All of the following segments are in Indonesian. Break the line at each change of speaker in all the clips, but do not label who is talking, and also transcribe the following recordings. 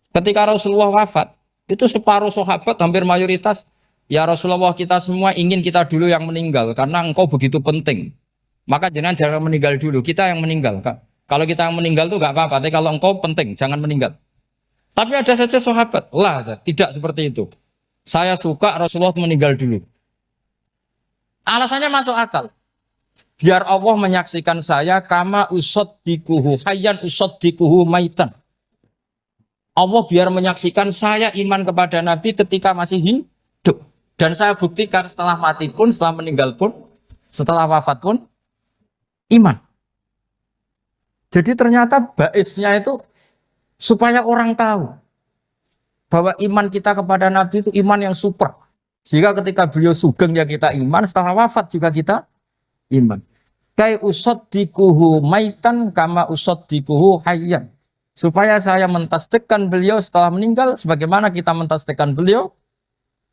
Ketika Rasulullah wafat, itu separuh sahabat hampir mayoritas, ya Rasulullah kita semua ingin kita dulu yang meninggal karena engkau begitu penting. Maka jangan meninggal dulu, kita yang meninggal. Kalau kita yang meninggal tuh gak apa-apa, tapi kalau engkau penting, jangan meninggal. Tapi ada saja sahabat, lah tidak seperti itu. Saya suka Rasulullah meninggal dulu. Alasannya masuk akal. Biar Allah menyaksikan saya kama usaddikuhu hayyan usaddikuhu maitan. Allah biar menyaksikan saya iman kepada Nabi ketika masih hidup. Dan saya buktikan setelah mati pun, setelah meninggal pun, setelah wafat pun, iman. Jadi ternyata baisnya itu supaya orang tahu bahwa iman kita kepada Nabi itu iman yang super. Jika ketika beliau sugeng ya kita iman, setelah wafat juga kita iman. Kai usaddikuhu maitan kama usaddikuhu hayyan. Supaya saya mentasdikkan beliau setelah meninggal sebagaimana kita mentasdikkan beliau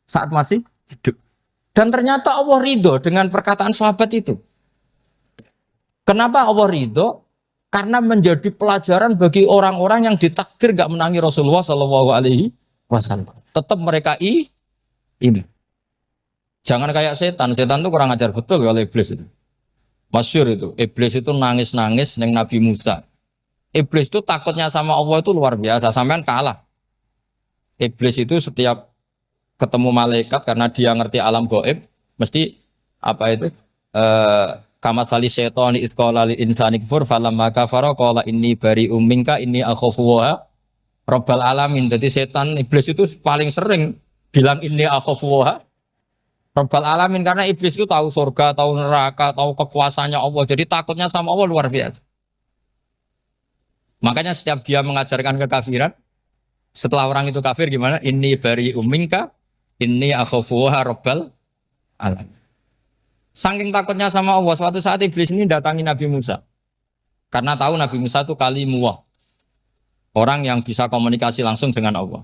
saat masih hidup. Dan ternyata Allah ridho dengan perkataan sahabat itu. Kenapa Allah ridho? Karena menjadi pelajaran bagi orang-orang yang ditakdir gak menangi Rasulullah SAW. Tetap mereka ini. Jangan kayak setan. Setan itu kurang ajar betul kalau iblis itu. Masyhur itu. Iblis itu nangis-nangis neng Nabi Musa. Iblis itu takutnya sama Allah itu luar biasa, sampean kalah. Iblis itu setiap ketemu malaikat karena dia ngerti alam gaib, mesti apa itu? Kama sali syaitani id qala lil insani kfur falamma kafara qala inni bari'um minka inni akhafu wa rabbal alamin. Jadi setan iblis itu paling sering bilang inni akhafu wa rabbal alamin karena iblis itu tahu surga, tahu neraka, tahu kekuasaannya Allah. Jadi takutnya sama Allah luar biasa. Makanya setiap dia mengajarkan kekafiran, setelah orang itu kafir gimana? Inni bari umminka, inni akhafu rabbal alamin. Saking takutnya sama Allah, suatu saat iblis ini datangi Nabi Musa. Karena tahu Nabi Musa itu kalimullah. Orang yang bisa komunikasi langsung dengan Allah.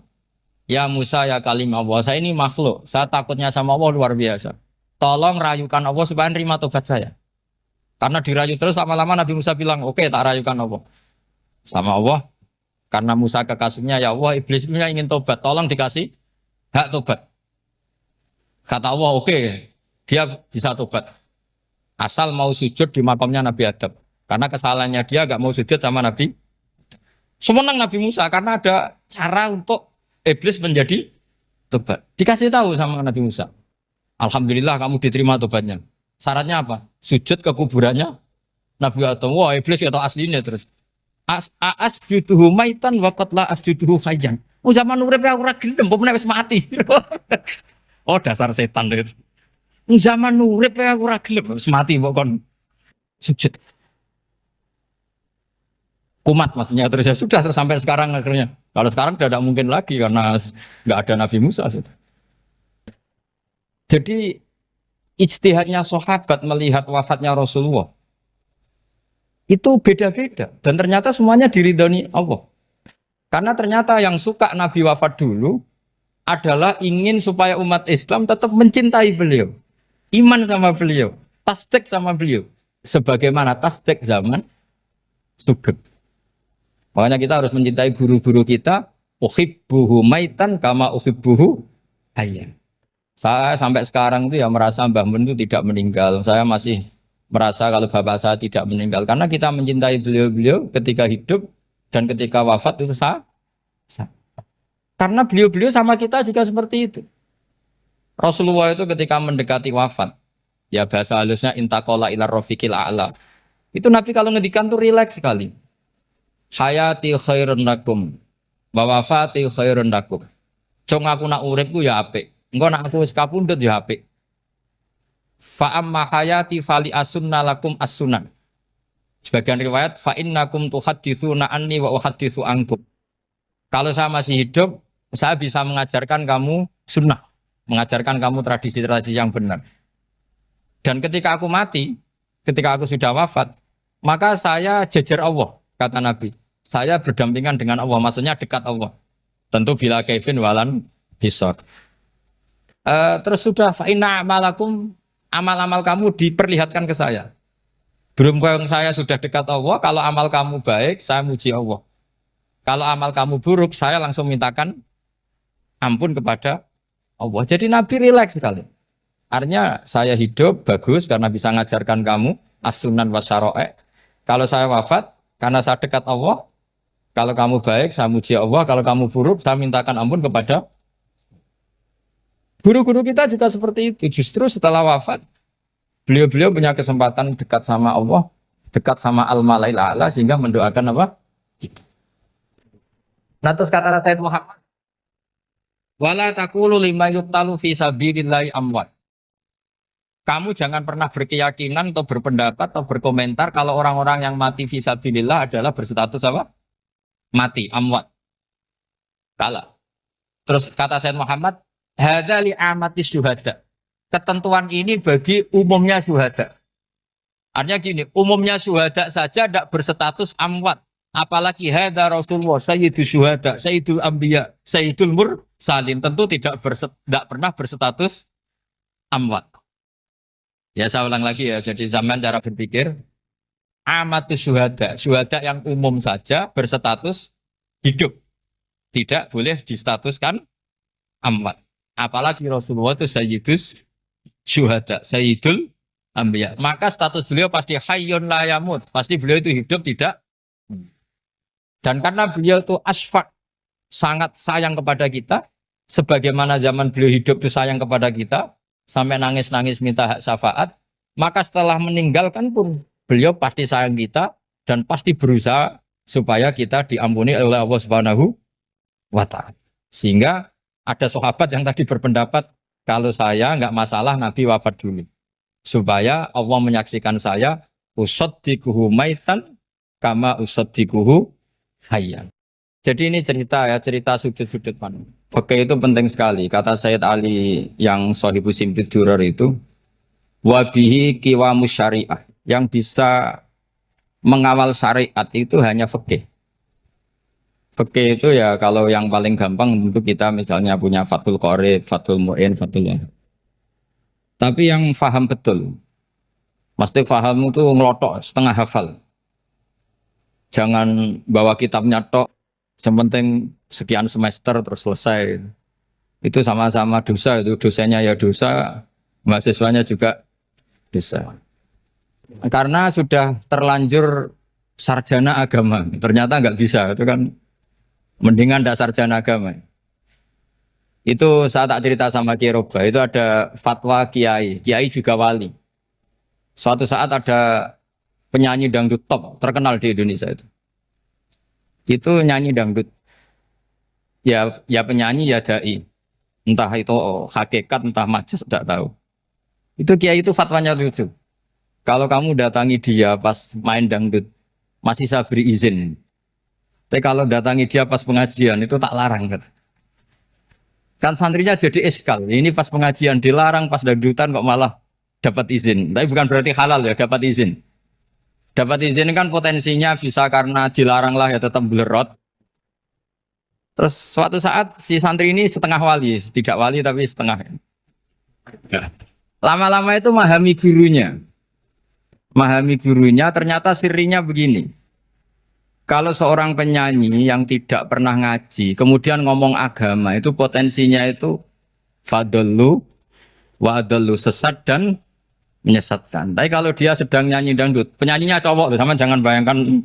Ya Musa ya kalim Allah, saya ini makhluk, saya takutnya sama Allah luar biasa. Tolong rayukan Allah supaya nerima tobat saya. Karena dirayu terus lama-lama Nabi Musa bilang, oke, tak rayukan Allah. Sama Allah, karena Musa kekasihnya, ya Allah iblis punya ingin tobat, tolong dikasih hak tobat. Kata Allah, oke, dia bisa tobat asal mau sujud di makamnya Nabi Adam, karena kesalahannya dia gak mau sujud sama Nabi. Semenang Nabi Musa karena ada cara untuk iblis menjadi tobat. Dikasih tahu sama Nabi Musa, alhamdulillah kamu diterima tobatnya. Syaratnya apa? Sujud ke kuburannya Nabi Adam. Wah iblis ya tahu aslinya terus. Asjuduhu maitan wa qatla asjuduhu hayyan. Oh zaman urip aku ora gelem, mbok nek wis mati. Oh dasar setan itu. Zaman urip aku ora gelem, wis mati mbok kon sujud. Kumat maksudnya terus ya sudah sampai sekarang akhirnya. Kalau sekarang sudah tidak mungkin lagi karena nggak ada Nabi Musa. Jadi ijtihadnya sahabat melihat wafatnya Rasulullah itu beda-beda dan ternyata semuanya diridhoni Allah. Karena ternyata yang suka Nabi wafat dulu adalah ingin supaya umat Islam tetap mencintai beliau, iman sama beliau, tasdik sama beliau, sebagaimana tasdik zaman sugeng. Makanya kita harus mencintai guru-guru kita. Uhibbuhu maitan kama uhibbuhu hayyan. Saya sampai sekarang itu ya merasa Mbah Mun itu tidak meninggal. Saya masih merasa kalau bapak saya tidak meninggal karena kita mencintai beliau-beliau ketika hidup dan ketika wafat itu sah. Karena beliau-beliau sama kita juga seperti itu. Rasulullah itu ketika mendekati wafat, ya bahasa halusnya intaqala ila rafiqil a'la. Itu Nabi kalau ngedikan tuh rileks sekali. Hayati khairun lakum wa wafati khairun lakum. Cung aku nak uripku ya apik. Engko nak aku wis kapundhut ya apik. Fa amma hayati fali asunna lakum as-sunan. Sebagian riwayat fa innakum tuhadditsuna anni wa uhadditsu ankum. Kalau saya masih hidup, saya bisa mengajarkan kamu sunnah, mengajarkan kamu tradisi-tradisi yang benar. Dan ketika aku mati, ketika aku sudah wafat, maka saya jejer Allah, kata Nabi. Saya berdampingan dengan Allah, maksudnya dekat Allah. Tentu bila kaifin walan hisab. Terus sudah fa inna amalakum, amal-amal kamu diperlihatkan ke saya. Berhubung saya sudah dekat Allah, kalau amal kamu baik, saya muji Allah. Kalau amal kamu buruk, saya langsung mintakan ampun kepada Allah. Jadi Nabi rileks sekali. Artinya saya hidup bagus karena bisa ngajarkan kamu as-sunan wa syara'i'. Kalau saya wafat karena saya dekat Allah. Kalau kamu baik, saya muji Allah. Kalau kamu buruk, saya mintakan ampun kepada guru-guru kita juga seperti itu. Justru setelah wafat, beliau-beliau punya kesempatan dekat sama Allah, dekat sama Al-Malail A'la sehingga mendoakan apa? Nah terus kata Sayyid Muhammad, wala taqulu lima yuqtalu fi sabilillahi amwat. Kamu jangan pernah berkeyakinan atau berpendapat atau berkomentar kalau orang-orang yang mati fi sabilillah adalah berstatus apa? Mati, amwat. Kalah. Terus kata Sayyid Muhammad, hadza li amatis syuhada. Ketentuan ini bagi umumnya syuhada. Artinya gini, umumnya syuhada saja tidak berstatus amwat. Apalagi hadza Rasulullah, sayyidul syuhada, sayyidul anbiya, sayyidul mursalin. Tentu tidak pernah berstatus amwat. Ya saya ulang lagi ya, jadi zaman cara berpikir, amatus syuhada, syuhada yang umum saja berstatus hidup. Tidak boleh distatuskan amwat. Apalagi Rasulullah itu sayyidus syuhada, sayyidul anbiya. Maka status beliau pasti hayyun la yamut. Pasti beliau itu hidup tidak. Dan karena beliau itu asfaq, sangat sayang kepada kita, sebagaimana zaman beliau hidup itu sayang kepada kita, sampai nangis-nangis minta hak syafaat, maka setelah meninggalkan pun beliau pasti sayang kita dan pasti berusaha supaya kita diampuni oleh Allah Subhanahu wa ta'ala. Sehingga ada sahabat yang tadi berpendapat kalau saya nggak masalah Nabi wafat dulu. Supaya Allah menyaksikan saya usaddiquhu maitan kama usaddiquhu hayyan. Jadi ini cerita ya, cerita sudut-sudut pandang. Fikih itu penting sekali. Kata Sayyid Ali yang Shahibu Simtud Durar itu, wabihi qiwamus syariah. Yang bisa mengawal syariat itu hanya fikih. Fikih itu ya kalau yang paling gampang untuk kita misalnya punya Fathul Qorib, Fathul Mu'in, Fathul Wahab. Tapi yang faham betul, mesti faham itu ngelotok setengah hafal. Jangan bawa kitabnya tok, yang penting sekian semester terus selesai. Itu sama-sama dosa, itu dosanya ya dosa, mahasiswanya juga dosa. Karena sudah terlanjur sarjana agama, ternyata nggak bisa, itu kan mendingan ndak sarjana agama. Itu saya tak cerita sama Kiai Roba, itu ada fatwa kiai, kiai juga wali. Suatu saat ada penyanyi dangdut top terkenal di Indonesia itu. Itu nyanyi dangdut. Ya penyanyi ya dai. Entah itu hakikat entah majas tidak tahu. Itu kiai itu fatwanya lucu. Kalau kamu datangi dia pas main dangdut masih saya beri izin. Tapi kalau datangi dia pas pengajian itu tak larang kan. Kan santrinya jadi eskal. Ini pas pengajian dilarang, pas dangdutan kok malah dapat izin. Tapi bukan berarti halal ya, dapat izin. Dapat izin kan potensinya bisa karena dilarang lah ya tetap belerot. Terus suatu saat si santri ini setengah wali, tidak wali tapi setengah. Ya. Lama-lama itu memahami gurunya. Memahami gurunya ternyata sirinya begini. Kalau seorang penyanyi yang tidak pernah ngaji, kemudian ngomong agama, itu potensinya itu fadallu wa adallu, sesat dan menyesatkan. Tapi kalau dia sedang nyanyi dangdut, penyanyinya cowok, sama jangan bayangkan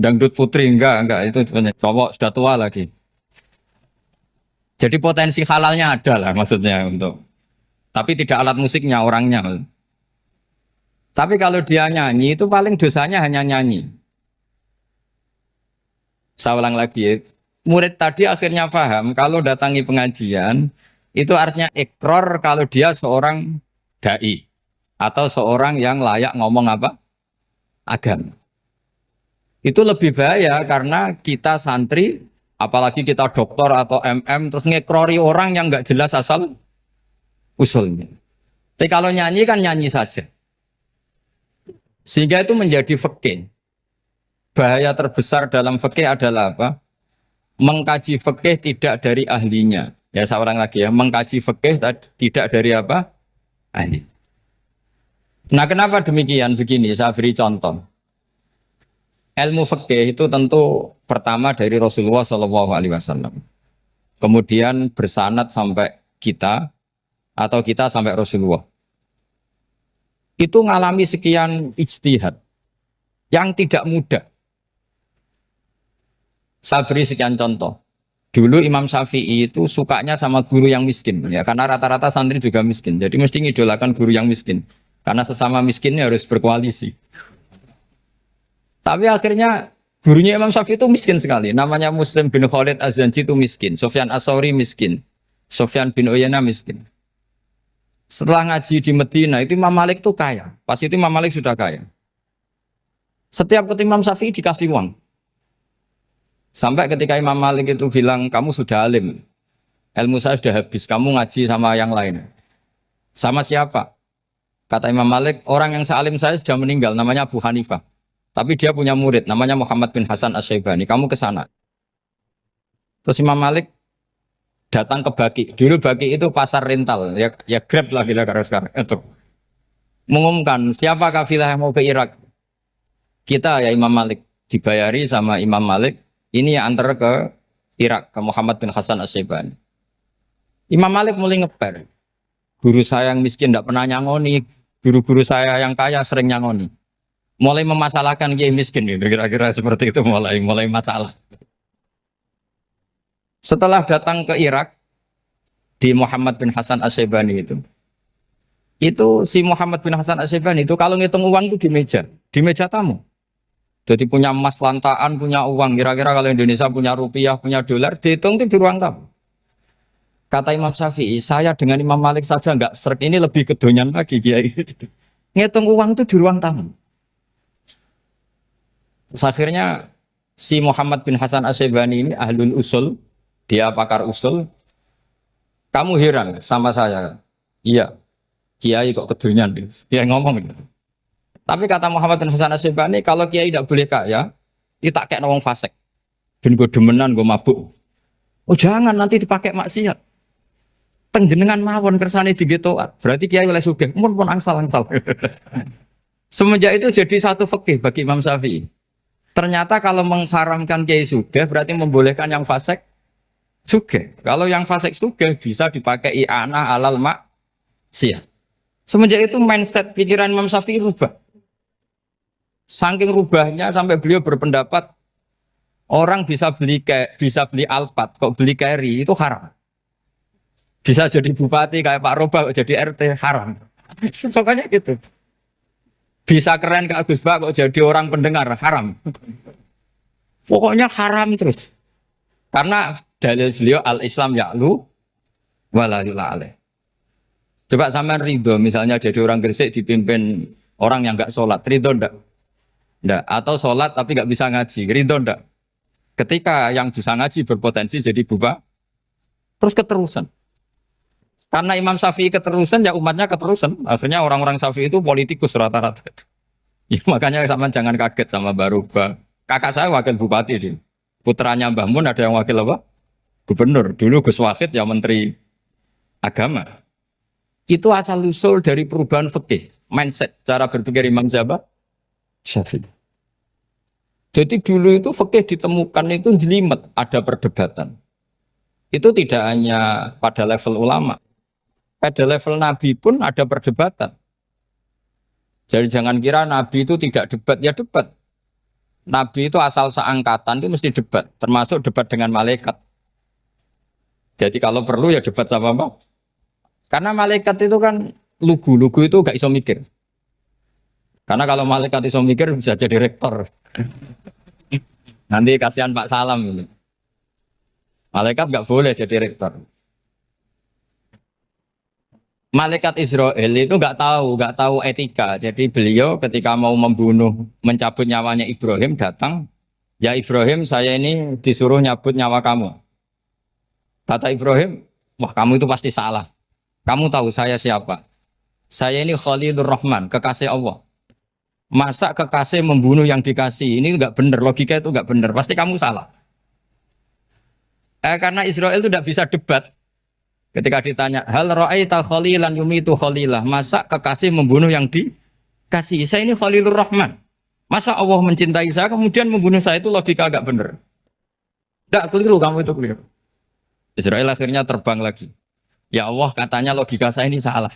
dangdut putri, enggak, itu cowok sudah tua lagi. Jadi potensi halalnya ada lah maksudnya untuk, tapi tidak alat musiknya, orangnya. Tapi kalau dia nyanyi, itu paling dosanya hanya nyanyi. Saya ulang lagi ya. Murid tadi akhirnya paham kalau datangi pengajian itu artinya ikrar kalau dia seorang dai atau seorang yang layak ngomong apa? Agama. Itu lebih bahaya karena kita santri, apalagi kita doktor atau MM terus ngekrori orang yang nggak jelas asal usulnya. Tapi kalau nyanyi kan nyanyi saja. Sehingga itu menjadi fikih. Bahaya terbesar dalam fikih adalah apa? Mengkaji fikih tidak dari ahlinya. Ya saya ulang lagi ya, mengkaji fikih tidak dari apa? Ahli. Nah kenapa demikian? Begini, saya beri contoh. Ilmu fikih itu tentu pertama dari Rasulullah Shallallahu Alaihi Wasallam. Kemudian bersanad sampai kita atau kita sampai Rasulullah. Itu ngalami sekian ijtihad yang tidak mudah. Saya beri sekian contoh. Dulu Imam Syafi'i itu sukanya sama guru yang miskin, ya karena rata-rata santri juga miskin. Jadi mesti ngidolakan guru yang miskin, karena sesama miskinnya harus berkoalisi. Tapi akhirnya gurunya Imam Syafi'i itu miskin sekali. Namanya Muslim bin Khalid Az-Zanji itu miskin, Sufyan As-Tsauri miskin, Sufyan bin Uyainah miskin. Setelah ngaji di Medina itu Imam Malik itu kaya. Pas itu Imam Malik sudah kaya. Setiap ketemu Imam Syafi'i dikasih uang. Sampai ketika Imam Malik itu bilang, kamu sudah alim, ilmu saya sudah habis, kamu ngaji sama yang lain. Sama siapa? Kata Imam Malik, orang yang sealim saya sudah meninggal, namanya Abu Hanifah. Tapi dia punya murid, namanya Muhammad bin Hasan Asy-Syaibani, kamu ke sana. Terus Imam Malik datang ke Baki. Dulu Baki itu pasar rental, ya Grab lah kira-kira sekarang. Itu mengumumkan, siapa kafilah yang mau ke Irak? Kita ya Imam Malik, dibayari sama Imam Malik. Ini yang antar ke Irak, ke Muhammad bin Hasan Asy-Syaibani. Imam Malik mulai ngeper. Guru saya yang miskin tidak pernah nyangoni, guru-guru saya yang kaya sering nyangoni. Mulai memasalahkan kiai miskin gitu, kira-kira seperti itu mulai masalah. Setelah datang ke Irak di Muhammad bin Hasan Asy-Syaibani itu si Muhammad bin Hasan Asy-Syaibani itu kalau ngitung uang itu di meja tamu. Jadi punya emas lantaan, punya uang. Kira-kira kalau Indonesia punya rupiah, punya dolar, dihitung itu di ruang tamu. Kata Imam Syafi'i, saya dengan Imam Malik saja nggak seret, ini lebih kedonyan lagi kiai. Ngitung uang itu di ruang tamu. Terus akhirnya si Muhammad bin Hasan Asy-Syaibani ini ahlul usul, dia pakar usul. Kamu heran sama saya? Iya, kiai kok kedonyan. Dia ngomong gitu. Tapi kata Muhammad bin Hasan Asy-Syaibani, kalau kiai tidak boleh kaya, itu tak kayak wong fasik. Ben gue demenan, gue mabuk. Oh jangan, nanti dipakai maksiat. Penjenengan mawon kersane digetoat. Berarti kiai oleh sugih. Mun pun angsal-angsal. Semenjak itu jadi satu fikih bagi Imam Syafi'i. Ternyata kalau mengharamkan kiai sugih, berarti membolehkan yang fasik sugih. Kalau yang fasik sugih bisa dipakai i'anah alal maksiat. Semenjak itu mindset pikiran Imam Syafi'i rubah. Saking rubahnya sampai beliau berpendapat orang bisa beli Alphard, kok beli carry itu haram. Bisa jadi bupati kayak Pak Roba, kok jadi RT haram. Soalnya gitu. Bisa keren Kak Gus Bak, kok jadi orang pendengar haram. Pokoknya haram terus. Karena dalil beliau al-Islam ya'lu wala yula alaih. Coba sampean ridho misalnya jadi orang Gresik dipimpin orang yang enggak sholat, ridho enggak? Enggak. Atau sholat tapi enggak bisa ngaji, ridho enggak? Ketika yang bisa ngaji berpotensi jadi buba, terus keterusan. Karena Imam Syafi'i keterusan, ya umatnya keterusan. Akhirnya orang-orang Syafi'i itu politikus rata-rata. Ya, makanya sama jangan kaget sama Baruba. Kakak saya wakil bupati ini. Putranya Mbah Mun ada yang wakil apa? Gubernur. Dulu Gus Wahid ya menteri agama. Itu asal usul dari perubahan fikih, mindset, cara berpikir Imam Syafi'i. Jadi dulu itu fikih ditemukan itu jelimet, ada perdebatan. Itu tidak hanya pada level ulama, pada level Nabi pun ada perdebatan. Jadi jangan kira Nabi itu tidak debat, ya debat. Nabi itu asal seangkatan itu mesti debat, termasuk debat dengan malaikat. Jadi kalau perlu ya debat sama apa? Karena malaikat itu kan lugu itu gak iso mikir. Karena kalau malaikat iso mikir bisa jadi rektor. Nanti kasihan Pak Salam ini. Malaikat gak boleh jadi rektor. Malaikat Israel itu gak tahu etika. Jadi beliau ketika mau membunuh, mencabut nyawanya Ibrahim datang, ya Ibrahim saya ini disuruh nyabut nyawa kamu. Kata Ibrahim, wah kamu itu pasti salah. Kamu tahu saya siapa? Saya ini Khalilur Rahman, kekasih Allah. Masa kekasih membunuh yang dikasih? Ini enggak benar, logika itu enggak benar. Pasti kamu salah. Karena Israel itu tidak bisa debat. Ketika ditanya, hal ra'aita khalilan yumitu khalilah? Masa kekasih membunuh yang dikasih? Saya ini Khalilur Rahman. Masa Allah mencintai saya kemudian membunuh saya, itu logika agak bener. Tidak keliru, kamu itu keliru. Israel akhirnya terbang lagi. Ya Allah, katanya logika saya ini salah.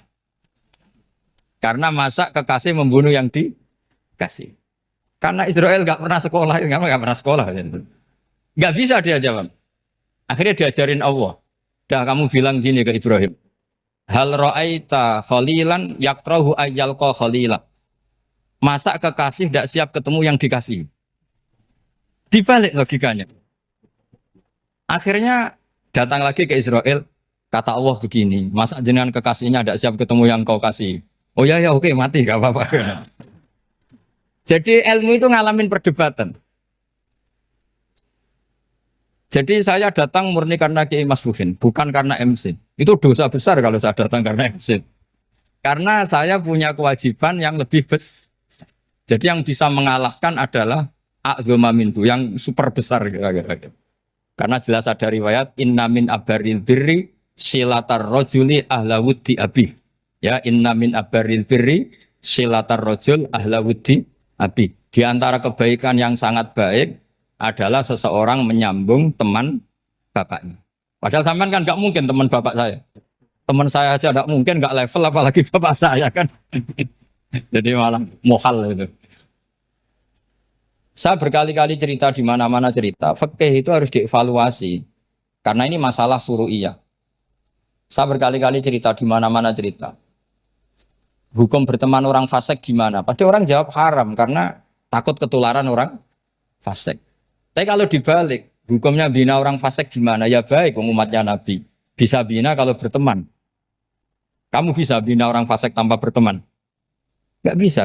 Karena masa kekasih membunuh yang dikasih. Karena Israel nggak pernah sekolah, nggak pernah sekolah. Nggak bisa dia jawab. Akhirnya diajarin Allah. Dah kamu bilang gini ke Ibrahim. Hal ra'aita khalilan yakrahu ayyalqa khalila. Masa kekasih tidak siap ketemu yang dikasih. Dibalik logikanya. Akhirnya datang lagi ke Israel. Kata Allah begini. Masa jenengan kekasihnya tidak siap ketemu yang kau kasih. Oh ya ya oke mati gak apa-apa. Jadi ilmu itu ngalamin perdebatan. Jadi saya datang murni karena Kiai Mas Buhin, bukan karena MC. Itu dosa besar kalau saya datang karena MC. Karena saya punya kewajiban yang lebih besar. Jadi yang bisa mengalahkan adalah a'dzama minhu, yang super besar kira-kira. Karena jelas ada riwayat inna min abaril birri silatar rajuli ahla wuddi abi. Ya, inna min abaril birri silatar rajul ahla wuddi abi. Di antara kebaikan yang sangat baik adalah seseorang menyambung teman bapaknya. Padahal sampean kan nggak mungkin teman bapak saya. Teman saya aja nggak mungkin, nggak level apalagi bapak saya kan. Jadi malah mohal itu. Saya berkali-kali cerita di mana-mana cerita. Fikih itu harus dievaluasi karena ini masalah furu'iyah. Saya berkali-kali cerita di mana-mana cerita. Hukum berteman orang fasik gimana? Pasti orang jawab haram karena takut ketularan orang fasik. Tapi kalau dibalik, hukumnya bina orang fasik gimana? Ya baik, umatnya Nabi. Bisa bina kalau berteman. Kamu bisa bina orang fasik tanpa berteman? Nggak bisa.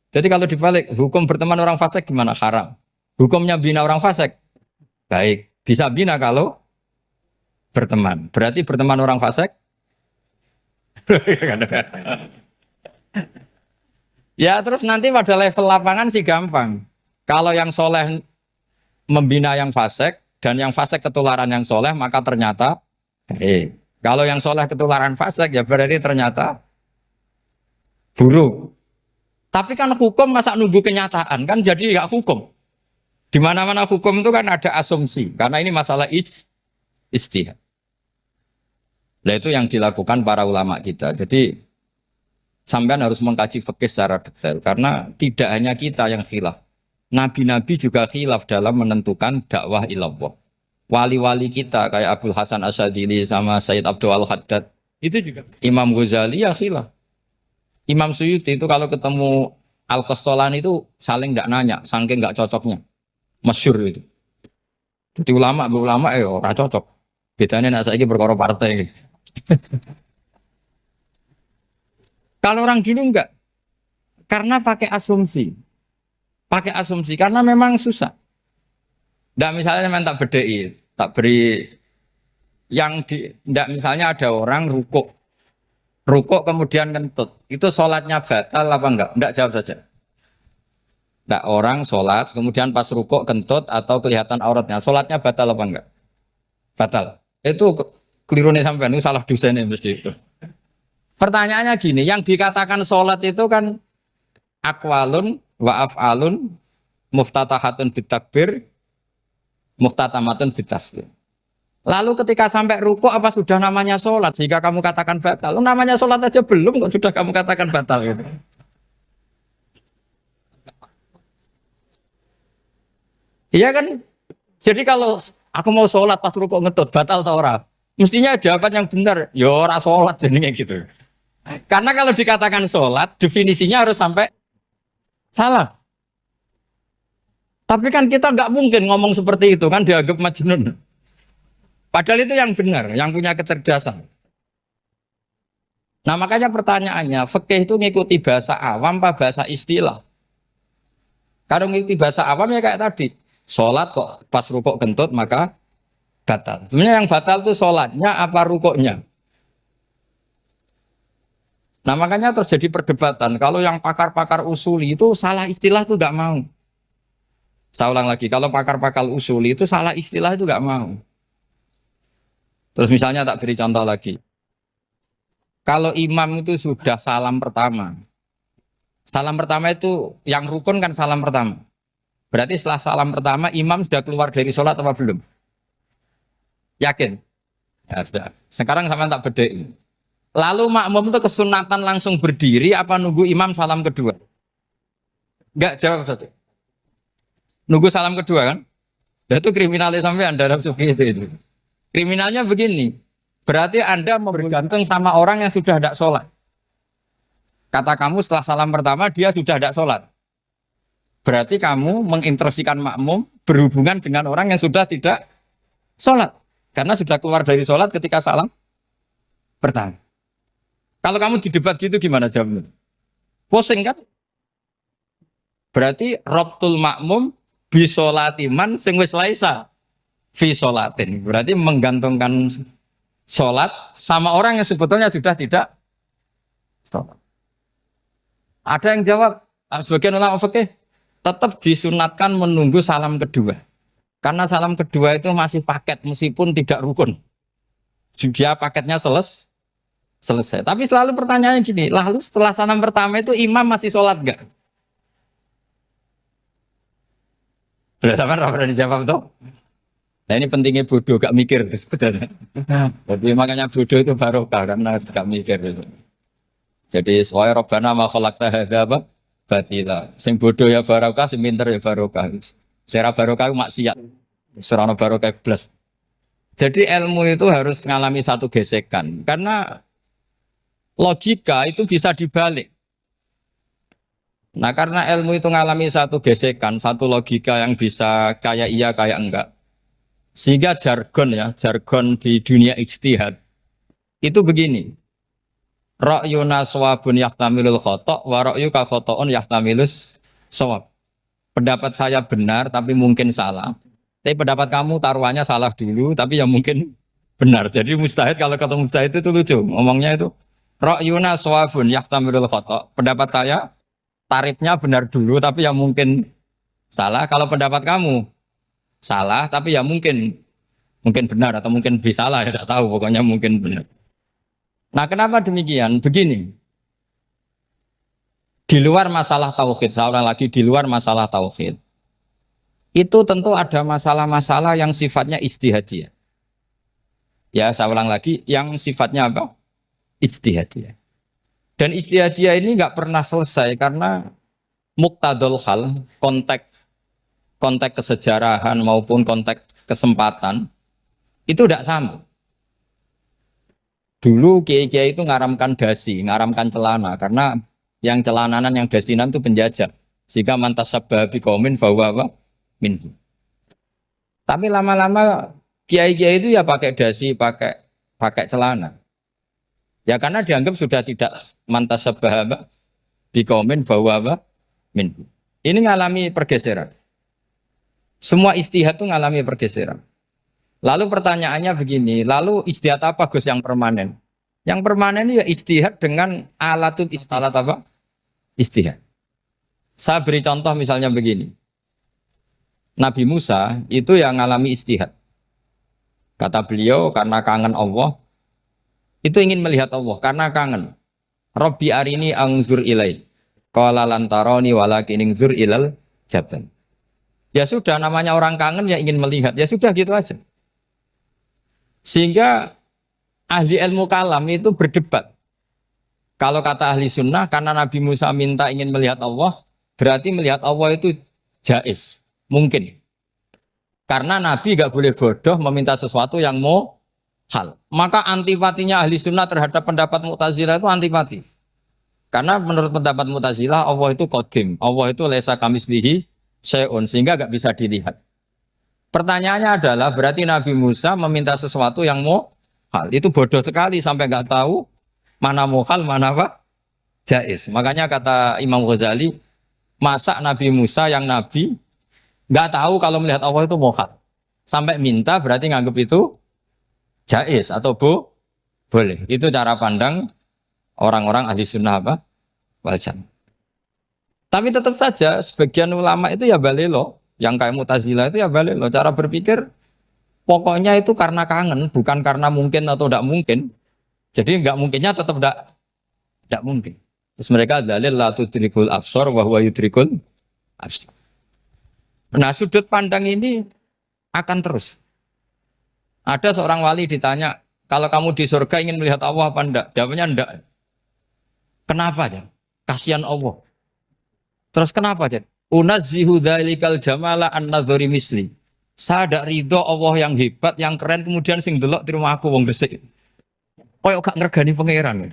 Jadi kalau dibalik, hukum berteman orang fasik gimana? Haram. Hukumnya bina orang fasik? Baik. Bisa bina kalau berteman. Berarti berteman orang fasik? Ya terus nanti pada level lapangan sih gampang. Kalau yang soleh membina yang fasik dan yang fasik ketularan yang soleh, maka ternyata kalau yang soleh ketularan fasik ya berarti ternyata buruk. Tapi kan hukum masa nunggu kenyataan kan jadi nggak hukum. Di mana-mana hukum itu kan ada asumsi karena ini masalah ijtihad. Nah itu yang dilakukan para ulama kita. Jadi sampean harus mengkaji fikih secara detail karena tidak hanya kita yang khilaf. Nabi-nabi juga khilaf dalam menentukan dakwah ilallah. Wali-wali kita kayak Abdul Hasan Asyadili sama Sayyid Abdul Al-Haddad itu juga. Imam Ghazali ya khilaf. Imam Suyuti itu kalau ketemu Al-Qastolani itu saling tidak nanya, saking nggak cocoknya. Masyhur itu. Jadi ulama ora cocok. Bedanya nak saiki perkara partai. Kalau orang dulu enggak. Karena pakai asumsi. Pakai asumsi karena memang susah. Enggak misalnya memang tak bedai, tak beri yang di enggak misalnya ada orang rukuk kemudian kentut. Itu sholatnya batal apa enggak? Enggak, jawab saja. Enggak, orang sholat kemudian pas rukuk kentut atau kelihatan auratnya, sholatnya batal apa enggak? Batal. Itu keliru nih sampean, itu salah dosennya mesti itu. Pertanyaannya gini, yang dikatakan sholat itu kan aqwalun wa af'alun muftatahatun bitakbir muftatamatun bitaslim. Lalu ketika sampai ruku apa sudah namanya sholat sehingga kamu katakan batal? Namanya sholat aja belum kok sudah kamu katakan batal gitu. Iya kan? Jadi kalau aku mau sholat pas ruku ngetut batal atau ora? Mestinya jawaban yang benar, ya ora sholat jadinya gitu. Karena kalau dikatakan sholat definisinya harus sampai salah. Tapi kan kita nggak mungkin ngomong seperti itu kan dianggap majnun. Padahal itu yang benar, yang punya kecerdasan. Nah makanya pertanyaannya, fikih itu ngikuti bahasa awam apa bahasa istilah? Kalau ngikuti bahasa awam ya kayak tadi, sholat kok pas rukuk kentut maka batal. Sebenarnya yang batal itu sholatnya apa rukuknya? Nah makanya terjadi perdebatan. Kalau yang pakar-pakar usuli itu salah istilah itu nggak mau. Saya ulang lagi, kalau pakar-pakar usuli itu salah istilah itu nggak mau. Terus misalnya tak beri contoh lagi. Kalau imam itu sudah salam pertama, Salam pertama itu yang rukun kan salam pertama. Berarti setelah salam pertama imam sudah keluar dari sholat apa belum? Yakin? Ya sudah. Sekarang sama tak bedain. Lalu makmum itu kesunatan langsung berdiri apa nunggu imam salam kedua? Enggak, jawab satu. Nunggu salam kedua kan? Dan itu kriminalis sampai Anda dalam sufi itu. Kriminalnya begini. Berarti Anda mau bergantung sama orang yang sudah tidak sholat. Kata kamu setelah salam pertama dia sudah tidak sholat. Berarti kamu menginstruksikan makmum berhubungan dengan orang yang sudah tidak sholat. Karena sudah keluar dari sholat ketika salam pertama. Kalau kamu di debat gitu gimana jawabnya? Pusing kan? Berarti robtul makmum bisolatiman sing wis laisa fi sholatin. Berarti menggantungkan sholat sama orang yang sebetulnya sudah tidak sholat. Ada yang jawab, sebagian ulama fikih tetap disunatkan menunggu salam kedua. Karena salam kedua itu masih paket meskipun tidak rukun. Dia paketnya selesai. Tapi selalu pertanyaannya gini, lalu setelah salam pertama itu imam masih sholat gak? Sudah sama berani jawab tuh. Nah ini pentingnya bodoh gak mikir sebenarnya. Jadi makanya bodoh itu barokah karena gak mikir. Jadi soalnya Rabbana ma khalaqta hadza apa? Batila. Sing bodoh ya barokah, sing pinter ya barokah. Sera barokah maksiat. Serana barokah plus. Jadi ilmu itu harus mengalami satu gesekan karena logika itu bisa dibalik. Nah karena ilmu itu mengalami satu gesekan, satu logika yang bisa kayak iya kayak enggak. Sehingga jargon di dunia ijtihad itu begini. Ra'yuna shawabun yahtamilul khata' wa ra'yuka khata'un yahtamilus shawab. Pendapat saya benar tapi mungkin salah. Tapi pendapat kamu taruhannya salah dulu tapi ya mungkin benar. Jadi mustahid kalau kata mustahid itu lucu. Ngomongnya itu ra'yuna shawabun yahtamilul khata'. Pendapat saya tarifnya benar dulu tapi ya mungkin salah. Kalau pendapat kamu salah tapi ya mungkin benar atau mungkin bisa salah ya tidak tahu pokoknya mungkin benar. Nah kenapa demikian? Begini, di luar masalah tauhid, saya ulang lagi di luar masalah tauhid, itu tentu ada masalah-masalah yang sifatnya ijtihadiyah. Ya saya ulang lagi, yang sifatnya apa? Ijtihadiyah. Dan ijtihadiyah ini nggak pernah selesai karena muqtadul hal, konteks kesejarahan maupun konteks kesempatan itu tidak sama. Dulu kiai-kiai itu ngaramkan dasi, ngaramkan celana karena yang celananan yang dasinan itu penjajah. Sehingga mantas sabah biqaumin bahwa apa? Minhu. Tapi lama-lama kiai-kiai itu ya pakai dasi, pakai celana. Ya karena dianggap sudah tidak mantas sabah apa? Biqaumin bahwa apa? Minhu. Ini ngalami pergeseran. Semua istihad itu ngalami pergeseran. Lalu pertanyaannya begini, lalu istihad apa Gus yang permanen? Yang permanen ya istihad dengan alatut istihad apa? Istihad. Saya beri contoh misalnya begini. Nabi Musa itu yang ngalami istihad. Kata beliau karena kangen Allah, itu ingin melihat Allah karena kangen. Rabbi arini angzur ilai. Qala lan tarani walakin ingzur ilal jabal. Ya sudah namanya orang kangen ya ingin melihat. Ya sudah gitu aja. Sehingga ahli ilmu kalam itu berdebat. Kalau kata ahli sunnah, karena Nabi Musa minta ingin melihat Allah, berarti melihat Allah itu jaiz, mungkin. Karena Nabi gak boleh bodoh meminta sesuatu yang mau hal. Maka antipatinya ahli sunnah terhadap pendapat Mu'tazilah itu antipati. Karena menurut pendapat Mu'tazilah, Allah itu qadim, Allah itu laisa kamislihi syai'un, sehingga gak bisa dilihat. Pertanyaannya adalah berarti Nabi Musa meminta sesuatu yang mau hal. Itu bodoh sekali sampai nggak tahu mana mau hal, mana apa? Jaiz. Makanya kata Imam Ghazali, masa Nabi Musa yang Nabi nggak tahu kalau melihat Allah itu mau hal. Sampai minta berarti nganggap itu jaiz atau boleh. Itu cara pandang orang-orang ahli sunnah apa? Wal jannah. Tapi tetap saja sebagian ulama itu ya balelo. Yang kayak Mu'tazilah itu ya balik loh cara berpikir pokoknya itu karena kangen bukan karena mungkin atau tidak mungkin. Jadi nggak mungkinnya tetap tidak mungkin. Terus mereka dalil la tudrikul absar wa huwa yudrikul absar. Nah, sudut pandang ini akan terus. Ada seorang wali ditanya, kalau kamu di surga ingin melihat Allah apa enggak? Jawabnya enggak. Kenapa ya? Kasihan Allah. Terus kenapa ya? Unazzihu dzalikal jamala an-nadhari misli. Saya tidak ridho Allah yang hebat, yang keren, kemudian sing delok di rumah aku wong resik. Koyok gak ngergani pangeran.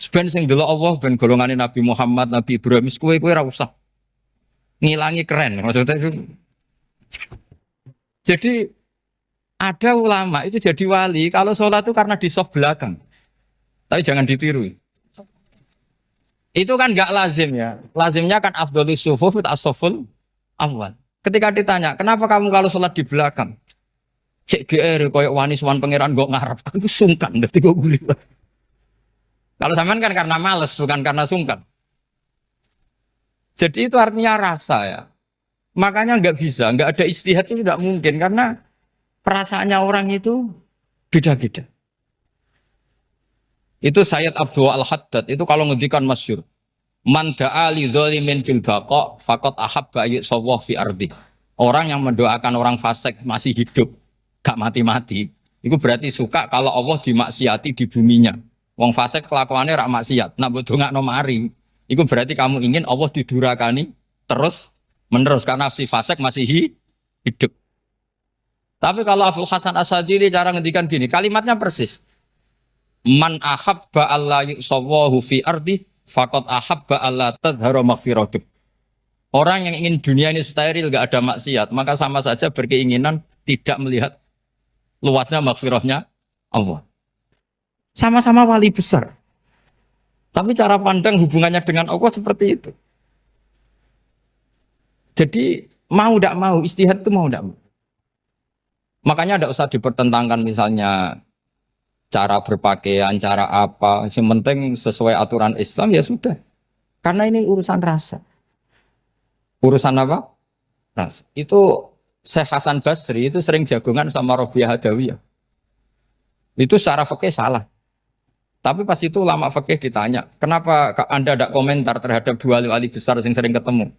Seben sing delok Allah ben golongane Nabi Muhammad, Nabi Ibrahim, kowe ra usah ngilangi keren. Maksudnya itu. Jadi ada ulama itu jadi wali kalau sholat itu karena di soft belakang. Tapi jangan ditiru. Itu kan nggak lazim ya. Lazimnya kan afdhalus sufuf as-saful awal. Ketika ditanya, kenapa kamu kalau sholat di belakang? Cek GR koyok wani suwan pangeran gak ngarep. Aku sungkan dadi kok gulit. Kalau sampean kan karena males bukan karena sungkan. Jadi itu artinya rasa ya. Makanya nggak bisa, nggak ada ijtihad itu tidak mungkin karena perasaannya orang itu beda-beda. Itu Sayyid Abdul Al-Haddad itu kalau ngendikan masyhur. Man da'a li dzalimin bil baqa faqad ahabba yusawwa fi ardi. Orang yang mendoakan orang fasik masih hidup, gak mati-mati, itu berarti suka kalau Allah dimaksiati di buminya. Wong fasik kelakuannya rak maksiat, nak mbok dongakno mari. Itu berarti kamu ingin Allah didurakani terus menerus karena si fasik masih hidup. Tapi kalau Abu Hasan Asy'adzili cara ngendikan gini, kalimatnya persis. Man ahabba alla yusawwahu fi ardi faqad ahabba alla tadhharu maghfiratuh. Orang yang ingin dunia ini steril gak ada maksiat, maka sama saja berkeinginan tidak melihat luasnya maghfirahnya Allah. Sama-sama wali besar. Tapi cara pandang hubungannya dengan Allah seperti itu. Jadi mau tidak mau, ijtihad itu mau tidak mau. Makanya tidak usah dipertentangkan misalnya cara berpakaian, cara apa. Yang penting sesuai aturan Islam ya sudah. Karena ini urusan rasa. Urusan apa? Rasa. Itu Syekh Hasan Basri itu sering jagongan sama Robiah Hadawiyah. Itu secara fikih salah. Tapi pas itu ulama fikih ditanya, kenapa Anda tidak komentar terhadap dua wali besar yang sering ketemu?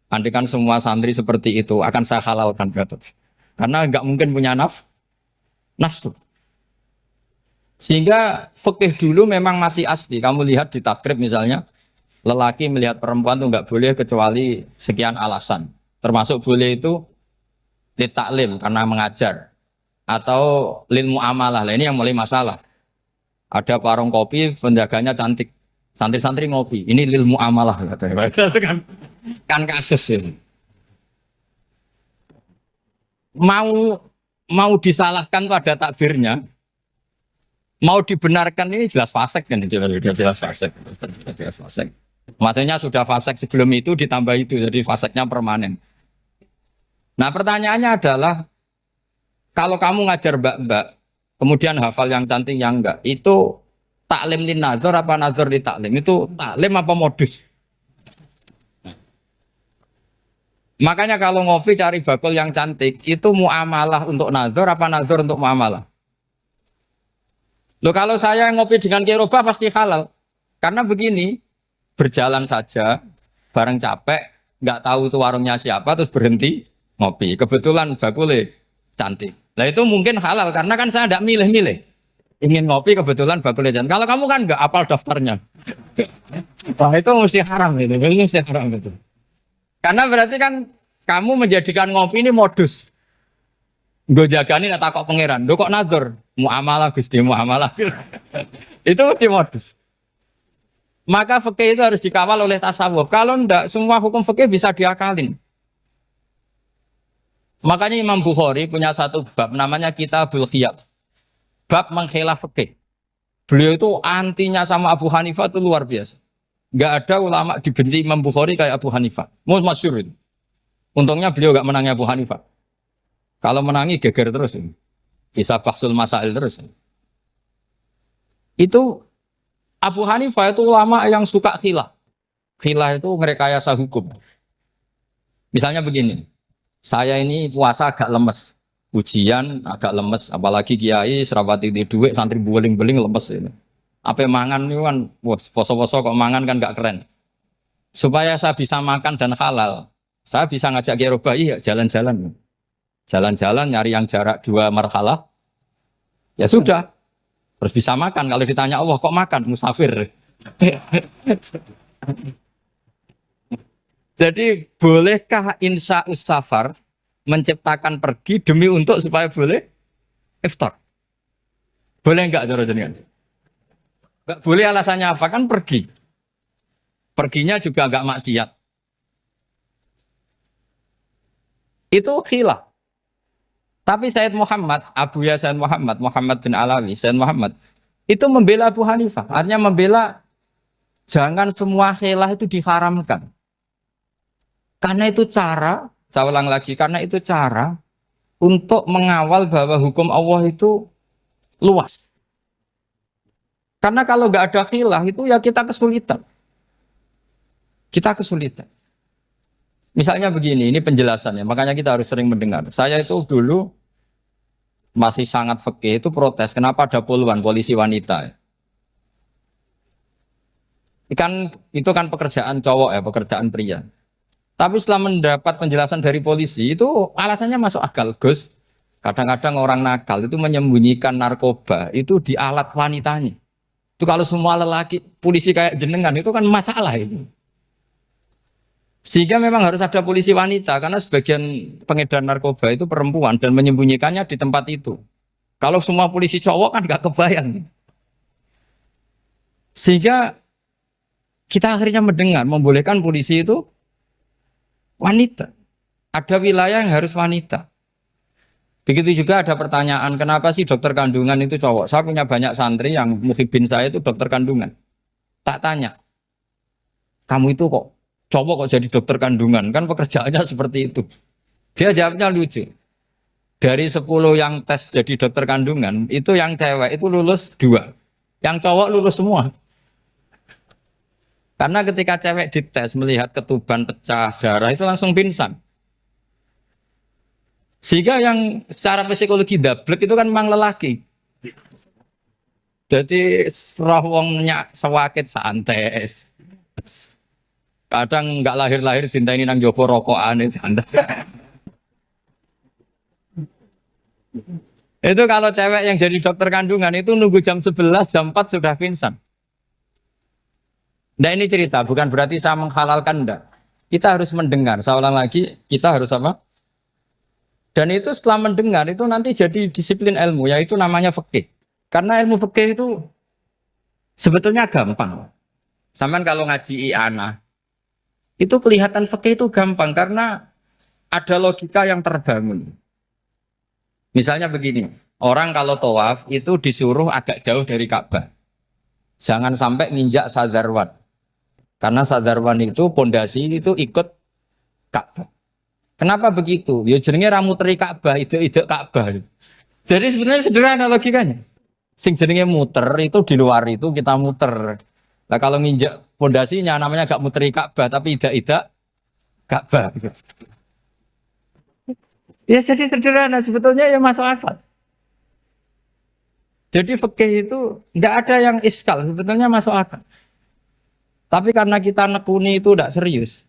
Andai kan semua santri seperti itu akan saya halalkan, Gatot. Karena nggak mungkin punya nafsu. Sehingga fikih dulu memang masih asli. Kamu lihat di takrib misalnya, lelaki melihat perempuan itu nggak boleh kecuali sekian alasan. Termasuk boleh itu li taklim karena mengajar atau lil muamalah. Lah ini yang mulai masalah. Ada warung kopi, penjaganya cantik. Santri-santri ngopi. Ini lil muamalah katanya. kan kasus ini. Mau disalahkan pada takbirnya, mau dibenarkan ini jelas fasik kan, jelas fasik. Jelas fasik. Maksudnya sudah fasik sebelum itu ditambah itu, jadi fasiknya permanen. Nah pertanyaannya adalah, kalau kamu ngajar mbak-mbak, kemudian hafal yang cantik yang enggak, itu taklim lin nazar apa nazar li taklim? Itu taklim apa modus? Makanya kalau ngopi cari bakul yang cantik, itu muamalah untuk nazar apa nazar untuk muamalah? Loh kalau saya ngopi dengan kirobah pasti halal. Karena begini, berjalan saja, bareng capek, nggak tahu itu warungnya siapa, terus berhenti ngopi. Kebetulan bakulnya cantik. Nah itu mungkin halal, karena kan saya tidak milih-milih. Ingin ngopi kebetulan bakulnya cantik. Kalau kamu kan nggak apal daftarnya. Wah itu mesti haram itu, mesti haram itu. Karena berarti kan kamu menjadikan ngopi ini modus. Gue jagani nak takok pangeran. Lo kok nazar? Muamalah Gusti muamalah. Itu mesti modus. Maka fikih itu harus dikawal oleh tasawuf. Kalau ndak semua hukum fikih bisa diakalin. Makanya Imam Bukhari punya satu bab namanya Kitabul Khiyab. Bab mengkhilaf fikih. Beliau itu antinya sama Abu Hanifah itu luar biasa. Nggak ada ulama dibenci Imam Bukhari kayak Abu Hanifah. Masyhur itu. Untungnya beliau nggak menangi Abu Hanifah. Kalau menangi geger terus. Bisa bahsul masail terus. Itu Abu Hanifah itu ulama yang suka khilaf. Khilaf itu merekayasa hukum. Misalnya begini. Saya ini puasa agak lemes. Ujian agak lemes. Apalagi kiai serapati di duit santri beling-beling lemes ini. Apa mangan itu kan, wah, poso-poso kok mangan kan gak keren. Supaya saya bisa makan dan halal, saya bisa ngajak Kiai Robai ya jalan-jalan. Jalan-jalan nyari yang jarak 2 marhalah, ya sudah. Terus bisa makan. Kalau ditanya Allah kok makan? Musafir. Jadi bolehkah insya safar menciptakan pergi demi untuk supaya boleh iftar? Boleh enggak cara jenengan? Enggak boleh, alasannya apa? Kan pergi. Perginya juga enggak maksiat. Itu khilaf. Tapi Said Muhammad, Abu Ya Said Muhammad, Muhammad bin Alawi, Said Muhammad, itu membela Abu Hanifah. Artinya membela jangan semua khilaf itu diharamkan. Karena itu cara, saya ulang lagi, karena itu cara untuk mengawal bahwa hukum Allah itu luas. Karena kalau nggak ada khilaf itu ya kita kesulitan. Kita kesulitan. Misalnya begini, ini penjelasannya, makanya kita harus sering mendengar. Saya itu dulu masih sangat fikih itu protes, kenapa ada puluhan polisi wanita? Itu kan pekerjaan cowok ya, pekerjaan pria. Tapi setelah mendapat penjelasan dari polisi itu alasannya masuk akal, Gus. Kadang-kadang orang nakal itu menyembunyikan narkoba itu di alat wanitanya. Itu kalau semua lelaki polisi kayak jenengan itu kan masalah itu. Sehingga memang harus ada polisi wanita karena sebagian pengedar narkoba itu perempuan dan menyembunyikannya di tempat itu. Kalau semua polisi cowok kan nggak kebayang. Sehingga kita akhirnya mendengar membolehkan polisi itu wanita. Ada wilayah yang harus wanita. Begitu juga ada pertanyaan, kenapa sih dokter kandungan itu cowok? Saya punya banyak santri yang muhibin saya itu dokter kandungan. Tak tanya, kamu itu kok cowok kok jadi dokter kandungan? Kan pekerjaannya seperti itu. Dia jawabnya lucu. Dari 10 yang tes jadi dokter kandungan, itu yang cewek itu lulus 2. Yang cowok lulus semua. Karena ketika cewek dites melihat ketuban pecah darah itu langsung pingsan. Sehingga yang secara psikologi dablek itu kan memang lelaki. Jadi serah wongnya sewakit santai. Kadang nggak lahir-lahir cinta ini nang jopo rokokan santai. Itu kalau cewek yang jadi dokter kandungan itu nunggu jam 11, jam 4 sudah pingsan. Nah ini cerita, bukan berarti saya menghalalkan, enggak. Kita harus mendengar, saya ulang lagi, kita harus apa? Dan itu setelah mendengar itu nanti jadi disiplin ilmu, yaitu namanya fikih. Karena ilmu fikih itu sebetulnya gampang. Sampai kalau ngaji i'anah, itu kelihatan fikih itu gampang karena ada logika yang terbangun. Misalnya begini, orang kalau tawaf itu disuruh agak jauh dari Ka'bah. Jangan sampai nginjak sadarwan. Karena sadarwan itu pondasi itu ikut Ka'bah. Kenapa begitu? Ya jenenge ra muteri Ka'bah, ide-ide Ka'bah. Jadi sebenarnya sederhana logikanya. Sing jenenge muter itu di luar itu kita muter. Nah kalau nginjak pondasinya namanya gak muteri Ka'bah tapi ide-ide Ka'bah. Ya jadi sederhana sebetulnya ya masuk akal. Jadi fikih itu nggak ada yang iskal, sebetulnya masuk akal. Tapi karena kita nekuni itu tidak serius,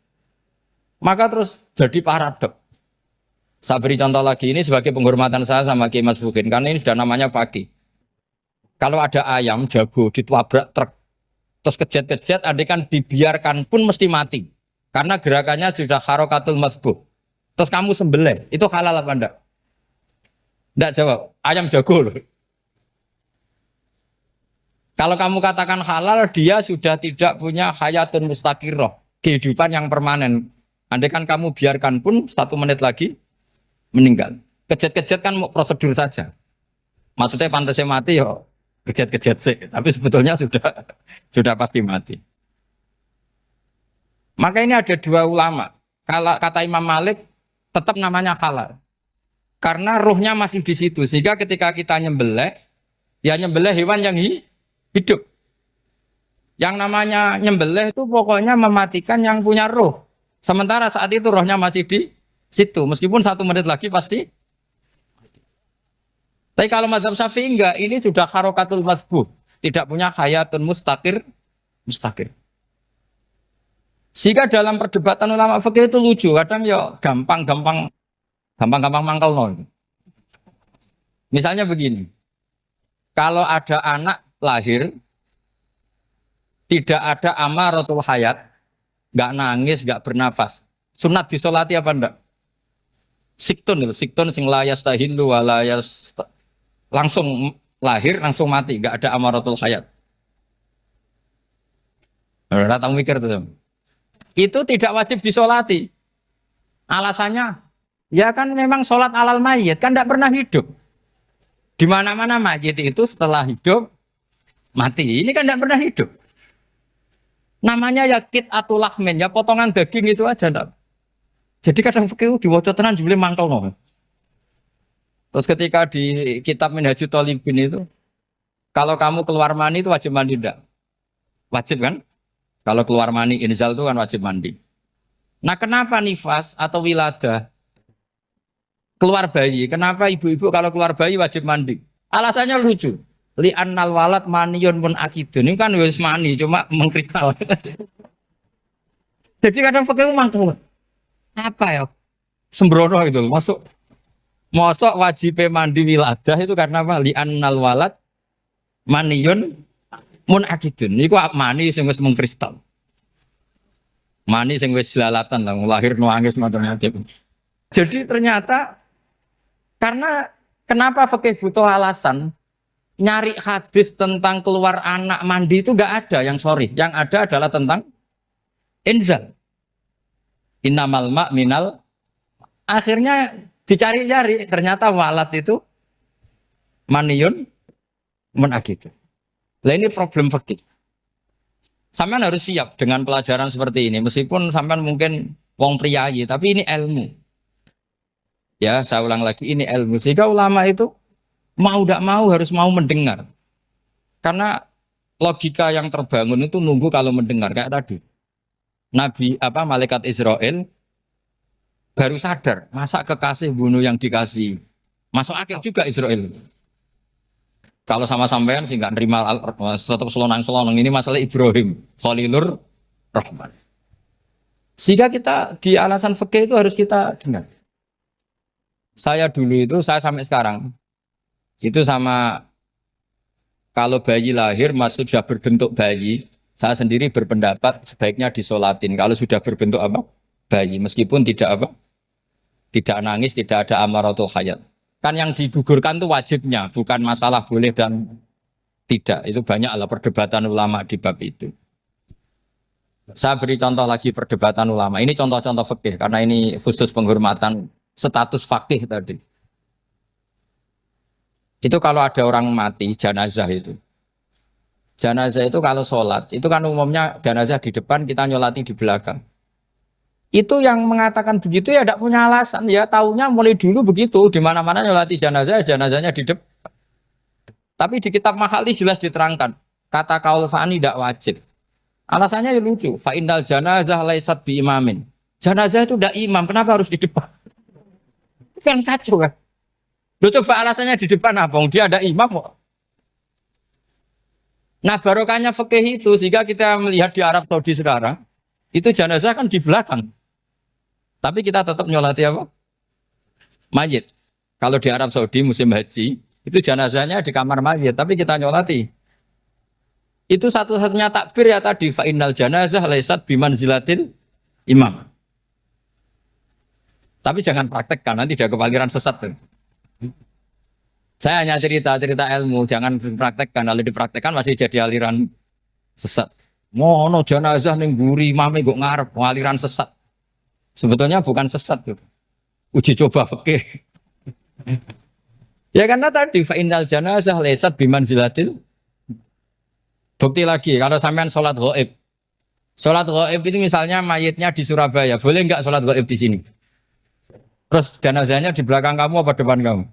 maka terus jadi paradok. Saya beri contoh lagi ini sebagai penghormatan saya sama Kiai Mas Bukin, karena ini sudah namanya fakih. Kalau ada ayam jago ditabrak truk, terus kejet-kejet, andai kan dibiarkan pun mesti mati, karena gerakannya sudah harokatul masbuh. Terus kamu sembelih, itu halal apa enggak? Enggak jawab, ayam jago loh. Kalau kamu katakan halal, dia sudah tidak punya hayatun mustaqirroh, kehidupan yang permanen. Andai kan kamu biarkan pun 1 menit lagi meninggal. Kejet-kejet kan prosedur saja. Maksudnya pantasnya mati ya kejet-kejet sih, tapi sebetulnya sudah pasti mati. Maka ini ada 2 ulama. Kalau kata Imam Malik tetap namanya halal. Karena ruhnya masih di situ. Sehingga ketika kita nyembelih, ya nyembelih hewan yang hidup. Yang namanya nyembelih itu pokoknya mematikan yang punya roh. Sementara saat itu rohnya masih di situ. Meskipun 1 menit lagi pasti. Tapi kalau mazhab Syafi'i enggak, ini sudah harokatul masbuh. tidak punya hayatun mustaqir. Sehingga dalam perdebatan ulama fikih itu lucu, kadang ya gampang-gampang mangkel nol. Misalnya begini, kalau ada anak lahir tidak ada amaratul hayat, nggak nangis, nggak bernafas, sunat disolati apa enggak? Siktun sing layas tahilu walayas langsung lahir langsung mati, nggak ada amaratul hayat. Udah tahu mikir tuh. Itu tidak wajib disolati. Alasannya, ya kan memang sholat alal mayit kan tidak pernah hidup. Di mana-mana mayit itu setelah hidup mati. Ini kan tidak pernah hidup. Namanya ya qit'atul lahmin, ya potongan daging itu aja enggak. Jadi kadang fikih diwaca tenan jebule mangkel no. Terus ketika di kitab Minhajul Thalibin itu, kalau kamu keluar mani itu wajib mandi enggak? Wajib kan? Kalau keluar mani inzal itu kan wajib mandi. Nah, kenapa nifas atau wiladah keluar bayi? Kenapa ibu-ibu kalau keluar bayi wajib mandi? Alasannya lucu. Li annal walad maniyun pun akidun. Ini kan wis mani cuma mengkristal. Jadi kadang fikih mangkel. Apa ya? Sembrono gitu. Masuk wajib mandi wiladah itu karena apa? Li annal walad maniyun mun akidun. Niku mani sing wis mengkristal. Mani sing wis jelalatan lah lahir nangis macam-macam. Jadi ternyata karena kenapa fikih butuh alasan? Nyari hadis tentang keluar anak mandi itu enggak ada yang sorry. Yang ada adalah tentang inzal. Innamal ma' minal. Akhirnya dicari-cari ternyata walad itu maniyun menakid. Lah ini problem fikih. Sampean harus siap dengan pelajaran seperti ini meskipun sampean mungkin wong priayi tapi ini ilmu. Ya, saya ulang lagi ini ilmu. Sehingga ulama itu mau tidak mau harus mau mendengar. Karena logika yang terbangun itu nunggu kalau mendengar kayak tadi. Nabi malaikat Israel baru sadar, masa kekasih bunuh yang dikasih. Masuk akal juga Israel. Kalau sama sampean sih nggak nerima tetap selonang-selonang ini masalah Ibrahim, Khalilur Rahman. Sehingga kita di alasan fikih itu harus kita dengar. Saya dulu itu saya sampai sekarang itu sama kalau bayi lahir masih sudah berbentuk bayi, saya sendiri berpendapat sebaiknya disolatin. Kalau sudah berbentuk bayi, meskipun tidak nangis, tidak ada amaratul hayat. Kan yang digugurkan itu wajibnya, bukan masalah boleh dan tidak. Itu banyaklah perdebatan ulama di bab itu. Saya beri contoh lagi perdebatan ulama. Ini contoh-contoh fikih karena ini khusus penghormatan status fakih tadi. Itu kalau ada orang mati, jenazah itu. Jenazah itu kalau sholat, itu kan umumnya jenazah di depan, kita nyolati di belakang. Itu yang mengatakan begitu ya tidak punya alasan. Ya taunya mulai dulu begitu, di mana-mana nyolati jenazah, jenazahnya di depan. Tapi di kitab Mahali jelas diterangkan, kata kaul sani tidak wajib. Alasannya ya lucu, fa innal janazah laisat bi imamin. Jenazah itu tidak imam, kenapa harus di depan? Kan kacau kan? Lo coba alasannya di depan apa? Dia ada imam kok. Nah barokahnya fikih itu sehingga kita melihat di Arab Saudi sekarang itu jenazah kan di belakang. Tapi kita tetap nyolati apa? Mayit. Kalau di Arab Saudi musim haji itu jenazahnya di kamar mayit, tapi kita nyolati. Itu satu-satunya takbir ya tadi fa innal janazah laisat bimanzilatil imam. Tapi jangan praktekkan nanti tidak kepaliran sesat tuh. Saya hanya cerita ilmu, jangan dipraktekkan. Kalau dipraktekkan masih jadi aliran sesat. Mono jenazah ning mburi mame kok ngarep aliran sesat. Sebetulnya bukan sesat tuh. Uji coba fikih. Ya karena tadi fa innal janazah laisat bimanzilatil. Bukti lagi kalau sampean sholat ghaib. Sholat ghaib itu misalnya mayitnya di Surabaya, boleh enggak sholat ghaib di sini? Terus jenazahnya di belakang kamu apa depan kamu?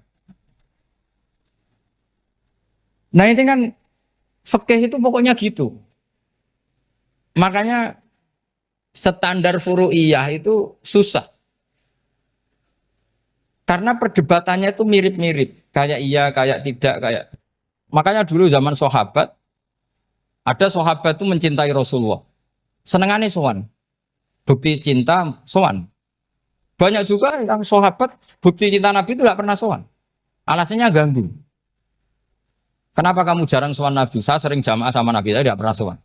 Nah ini kan fikih itu pokoknya gitu. Makanya standar furu'iyah itu susah. Karena perdebatannya itu mirip-mirip. Kayak iya, kayak tidak, kayak. Makanya dulu zaman sahabat Ada sahabat itu mencintai Rasulullah. Senengannya sowan. Bukti cinta sowan. Banyak juga yang sahabat bukti cinta Nabi itu tidak pernah sowan. Alasannya ganggu. Kenapa kamu jarang sowan Nabi? Saya sering jamaah sama Nabi, saya tidak pernah sowan.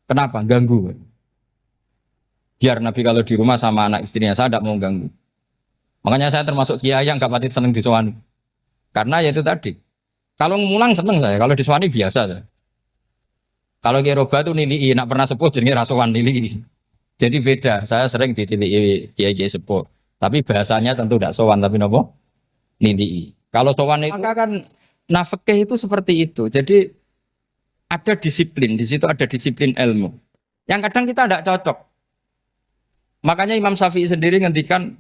Kenapa? Ganggu. Biar Nabi kalau di rumah sama anak istrinya, saya tidak mau ganggu. Makanya saya termasuk kiai yang gak pati seneng disowani. Karena ya itu tadi. Kalau ngulang seneng saya, kalau disowani biasa saya. Kalau kiai roba itu nilai, nak pernah sepuh jadi rasuan nilai. Jadi beda, saya sering ditilii kiai sepuh. Tapi bahasanya tentu tidak sowan, tapi nopo nilai. Kalau sowan itu maka kan nafkah itu seperti itu. Jadi ada disiplin, di situ ada disiplin ilmu. Yang kadang kita tidak cocok. Makanya Imam Syafi'i sendiri ngendikan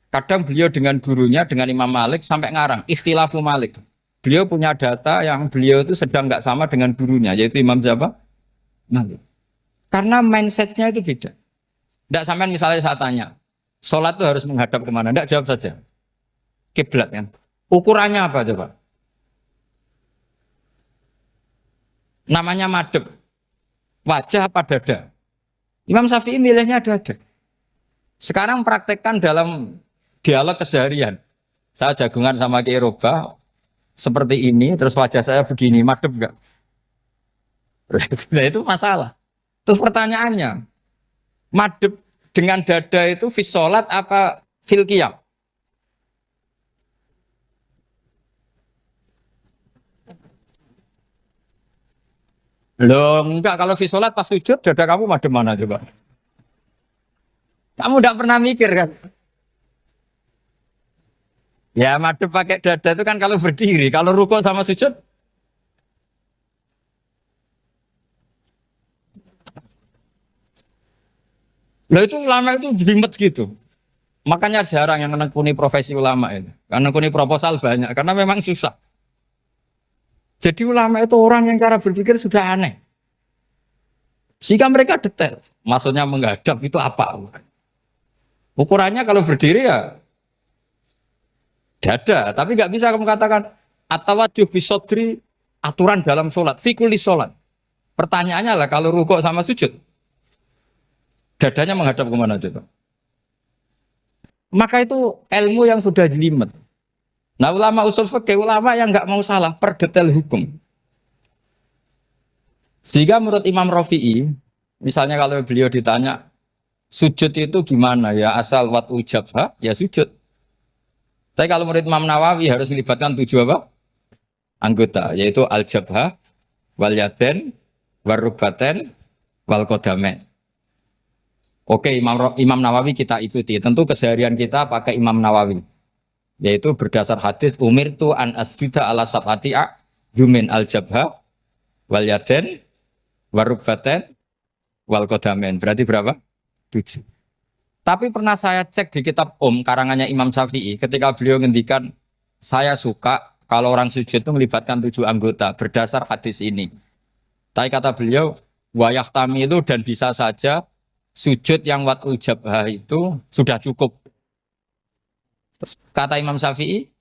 kadang beliau dengan gurunya, dengan Imam Malik sampai ngarang ikhtilafu Malik. Beliau punya data yang beliau itu sedang nggak sama dengan gurunya, yaitu Imam siapa? Malik. Karena mindsetnya itu beda. Tidak sampai misalnya saya tanya, sholat itu harus menghadap kemana? Tidak, jawab saja. Kiblat kan. Ukurannya apa coba? Namanya madhep. Wajah apa dada? Imam Syafi'i milihnya dada. Sekarang praktekkan dalam dialog keseharian. Saya jagungan sama Kiai Roba seperti ini, terus wajah saya begini, madhep enggak? Nah itu masalah. Terus pertanyaannya, madhep dengan dada itu fis sholat apa fil qiyam? Loh enggak, kalau fis sholat pas sujud dada kamu madhep mana coba? Kamu enggak pernah mikir kan? Ya madhep pakai dada itu kan kalau berdiri, kalau rukuk sama sujud. Loh itu ulama itu jelimet gitu. Makanya jarang yang menekuni profesi ulama ini. Karena menekuni proposal banyak, karena memang susah. Jadi ulama itu orang yang cara berpikir sudah aneh. Sehingga mereka detail. Maksudnya menghadap itu apa? Ukurannya kalau berdiri ya dada. Tapi nggak bisa kamu katakan atawajjuh bisodri aturan dalam sholat. Fikuli sholat. Pertanyaannya lah kalau rukuk sama sujud. Dadanya menghadap kemana coba? Maka itu ilmu yang sudah jelimet. Nah ulama usul fikih, ulama yang nggak mau salah per detail hukum. Sehingga menurut Imam Rafi'i, misalnya kalau beliau ditanya, sujud itu gimana ya, asal wat ujabha, ya sujud. Tapi kalau menurut Imam Nawawi harus melibatkan 7 apa? Anggota, yaitu al-jabha, wal yaden, warubaten, wal kodame. Oke, Imam Nawawi kita ikuti. Tentu keseharian kita pakai Imam Nawawi. Yaitu berdasar hadis umir tu an asjuda ala sab'ati yumin al-jabha, wal yaden, warubaten, wal kodamen. Berarti berapa? 7. Tapi pernah saya cek di kitab karangannya Imam Syafi'i ketika beliau ngendikan saya suka kalau orang sujud itu melibatkan 7 anggota berdasar hadis ini. Tapi kata beliau wayah tami itu dan bisa saja sujud yang watul jabhah itu sudah cukup. Terus kata Imam Syafi'i,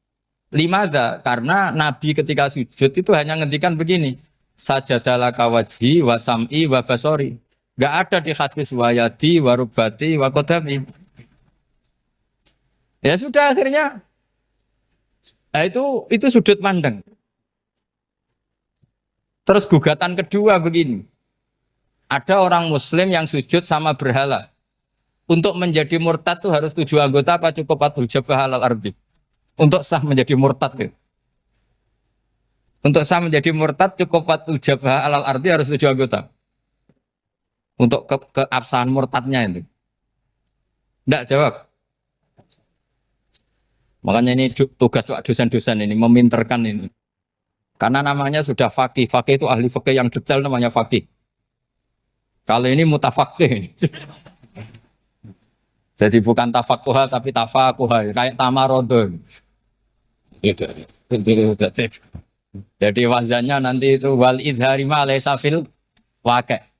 limada karena Nabi ketika sujud itu hanya ngendikan begini, sajadalaka wajhi wa sam'i wa basori. Gak ada di hadis wayadi, warubati, wakodami. Ya sudah akhirnya. Nah itu sudut pandang. Terus gugatan kedua begini. Ada orang Muslim yang sujud sama berhala. Untuk menjadi murtad itu harus 7 anggota apa cukup watul jabah halal arbi? Untuk sah menjadi murtad itu. Untuk sah menjadi murtad cukup watul jabah halal arbi harus 7 anggota. Untuk keabsahan murtadnya itu. Tidak jawab. Makanya ini tugas dosen-dosen ini meminterkan ini. Karena namanya sudah faqih. Faqih itu ahli faqih yang detail namanya faqih. Kalau ini mutafaqih. Jadi bukan tafakuha tapi tafakuha. Kayak tamarodon. Jadi wazannya nanti itu wal idhari ma laysa fil waqi'.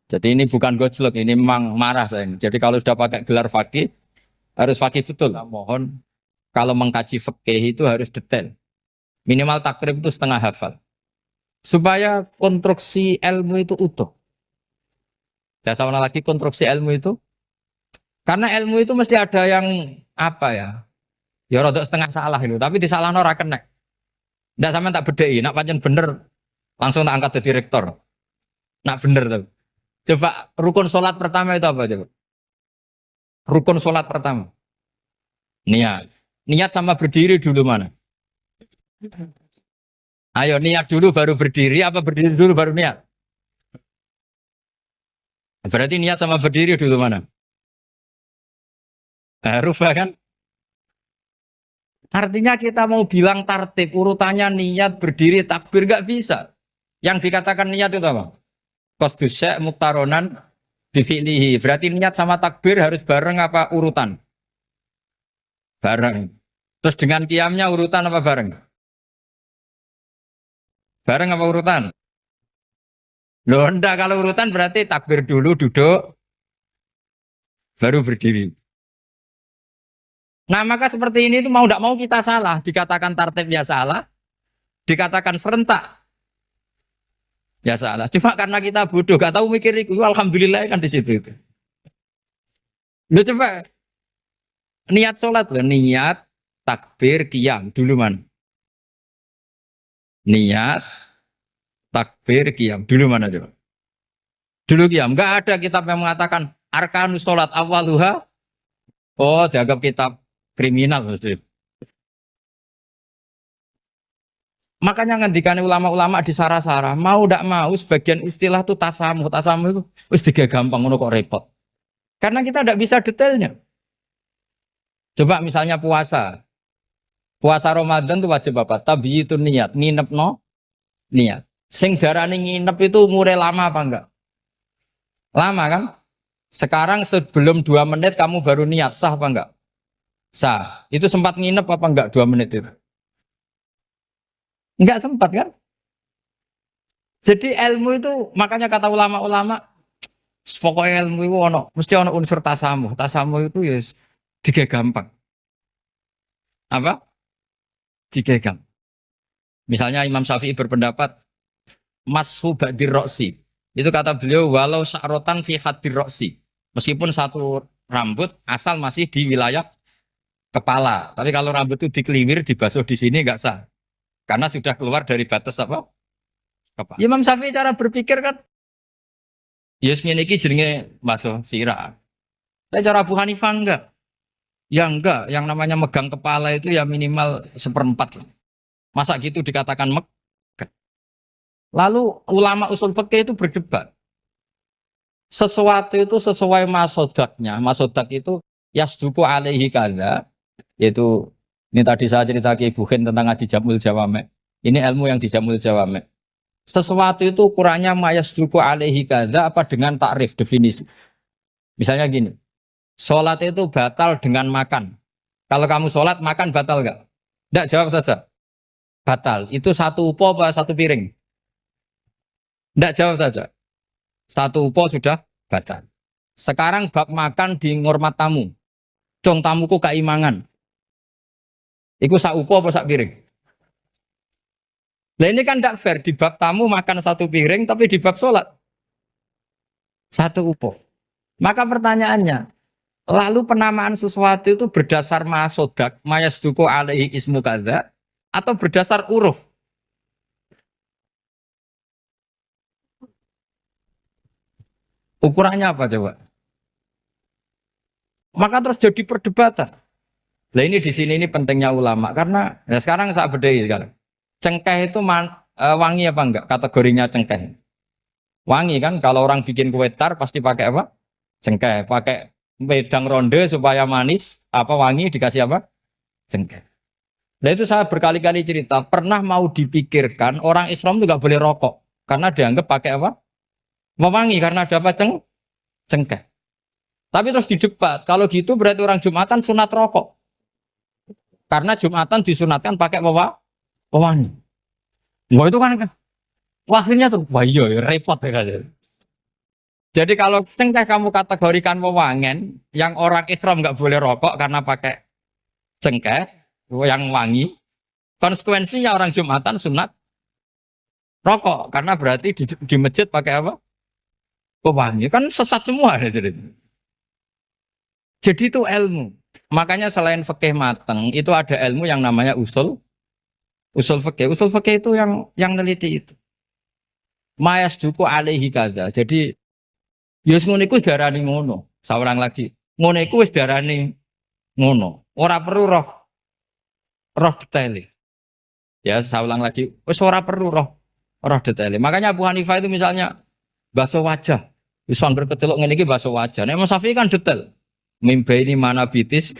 Jadi ini bukan gojlok, ini memang marah saya ini. Jadi kalau sudah pakai gelar fakih, harus fakih betul. Nah, mohon kalau mengkaji fikih itu harus detail. Minimal takrib itu setengah hafal. supaya konstruksi ilmu itu utuh. Saya sama lagi konstruksi ilmu itu, karena ilmu itu mesti ada yang apa ya? Ya rodok setengah salah itu, tapi disalahno ora kena. Ndak sampean tak bedheki, nak pancen bener langsung tak angkat jadi rektor. Nak bener tuh. Coba rukun sholat pertama itu apa coba? Rukun sholat pertama. Niat. Niat sama berdiri dulu mana? Ayo niat dulu baru berdiri, apa berdiri dulu baru niat? Berarti niat sama berdiri dulu mana? Rubah kan? Artinya kita mau bilang tartib, urutannya niat, berdiri, takbir gak bisa. Yang dikatakan niat itu apa? Qasdus syai' muktaronan bifi'lihi. Berarti niat sama takbir harus bareng apa urutan? Bareng. Terus dengan qiyamnya urutan apa bareng? Bareng apa urutan? Loh enggak, kalau urutan berarti takbir dulu duduk baru berdiri. Nah maka seperti ini itu mau tidak mau kita salah. Dikatakan tartib ya salah, dikatakan serentak ya salah. Cuma karena kita bodoh, gak tahu mikir itu. Alhamdulillah kan di situ itu. Lu coba niat sholat loh, niat takbir qiyam dulu man. Niat takbir qiyam dulu mana coba? Dulu qiyam. Enggak ada kitab yang mengatakan arkanus sholat awaluha. Oh, dianggap kitab kriminal maksudnya. Makanya ngendikane ulama-ulama di Sarah-Sarah, mau tidak mau sebagian istilah itu tasamuh. Tasamuh itu wis tiga gampang ngono kok repot. Karena kita tidak bisa detailnya. Coba misalnya puasa. Puasa Ramadan itu wajib apa? Tabyitun niat, nginep no niat. Sing darani nginep itu umure lama apa enggak? Lama kan? Sekarang sebelum 2 menit kamu baru niat, sah apa enggak? Sah. Itu sempat nginep apa enggak 2 menit itu? Enggak sempat kan? Jadi ilmu itu makanya kata ulama-ulama pokoknya ilmu itu mesti ono unsur tasamuh. Tasamuh itu ya tiga gampang. Apa? Tiga gampang. Misalnya Imam Syafi'i berpendapat mashu ba'dir roksi. Itu kata beliau walau sya'rotan fi hadir roksi. Meskipun satu rambut asal masih di wilayah kepala. Tapi kalau rambut itu dikeliwir, dibasuh di sini enggak sah. Karena sudah keluar dari batas apa? Kepala. Imam Syafi'i cara berpikir kan ya ngene iki jenenge basuh sirah. Tapi cara Abu Hanifah enggak. Ya enggak, yang namanya megang kepala itu ya minimal 1/4 lah. Masa gitu dikatakan meg? Lalu ulama usul fikih itu berdebat. Sesuatu itu sesuai masodaknya. Masodak itu yasduku alaihi kada. Yaitu ini tadi saya cerita ke Ibu Khen tentang ngaji Jamul Jawame. Ini ilmu yang di Jamul Jawame. Sesuatu itu ukurannya mayasduku alaihi kada apa dengan takrif definisi. Misalnya gini. Sholat itu batal dengan makan. Kalau kamu sholat makan batal nggak? Tidak, jawab saja. Batal. Itu satu upo apa satu piring? Tidak, jawab saja. Satu upo sudah batal. Sekarang bab makan di ngormat tamu. Cong tamuku keimangan. Iku sak upo apa sak piring? Nah ini kan tidak fair. Di bab tamu makan satu piring, tapi di bab sholat satu upo. Maka pertanyaannya, lalu penamaan sesuatu itu berdasar masodak, mayasduku alaihi ismu kadza, atau berdasar uruf? Ukurannya apa coba? Maka terus jadi perdebatan. Nah ini di sini ini pentingnya ulama karena ya sekarang saya bedai sekarang. Cengkeh itu wangi apa enggak? Kategorinya cengkeh. Wangi kan? Kalau orang bikin kue tar pasti pakai apa? Cengkeh. Pakai wedang ronde supaya manis. Apa wangi dikasih apa? Cengkeh. Nah itu saya berkali-kali cerita. Pernah mau dipikirkan orang Islam itu nggak boleh rokok karena dianggap pakai apa? Mewangi karena ada apa? Cengkeh. Tapi terus didebat. Kalau gitu berarti orang Jumatan sunat rokok. Karena Jumatan disunatkan pakai pewangi. Wah itu kan akhirnya tuh, wah iya ya, repot ya kan. Jadi kalau cengkeh kamu kategorikan pewangen, yang orang Islam nggak boleh rokok karena pakai cengkeh yang wangi, konsekuensinya orang Jumatan sunat rokok karena berarti di masjid pakai apa? Pewangi kan sesat semua ya, jadi itu ilmu. Makanya selain fikih mateng itu ada ilmu yang namanya usul fikih. Usul fikih itu yang neliti itu. Mayas duku alaihi kaza. Jadi yus ngono iku darani ngono. Saurang lagi. Ngono iku wis darani ngono. Ora perlu roh detail. Ya, saya ulang lagi. Wis ora perlu roh detail. Makanya Abu Hanifah itu misalnya basuh wajah. Wis angger kecelok ngene iki basuh wajah. Nek Imam Syafi'i kan detail. Mimba ini mana bitis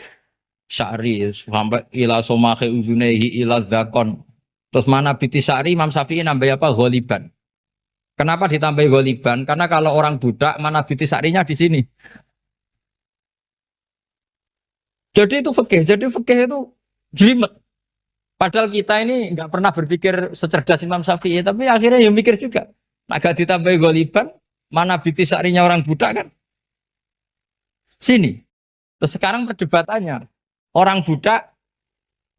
syari sampai ila somahe uzunehi ila zakon. Terus mana bitis syari Imam Syafi'i nambah apa? Ghaliban. Kenapa ditambah ghaliban? Karena kalau orang budak mana bitis syarinya di sini. Jadi itu fikih. Jadi fikih itu jelimet. Padahal kita ini nggak pernah berpikir secerdas Imam Syafi'i, tapi akhirnya ya mikir juga. Agak ditambah ghaliban, mana bitis syarinya orang budak kan? Sini. Terus sekarang perdebatannya, orang budak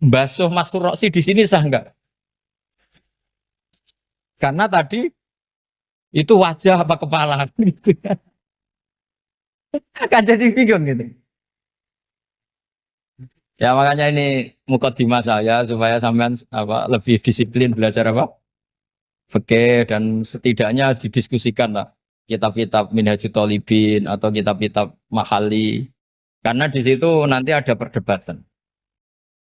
basuh mastur roksi di sini sah enggak? Karena tadi itu wajah apa kepala gitu. Kan jadi bingung gitu. Ya makanya ini mukadimah saya supaya sampean apa lebih disiplin belajar apa? Fikih dan setidaknya didiskusikan lah kitab-kitab Minhajul Thalibin atau kitab-kitab Mahali. Karena di situ nanti ada perdebatan.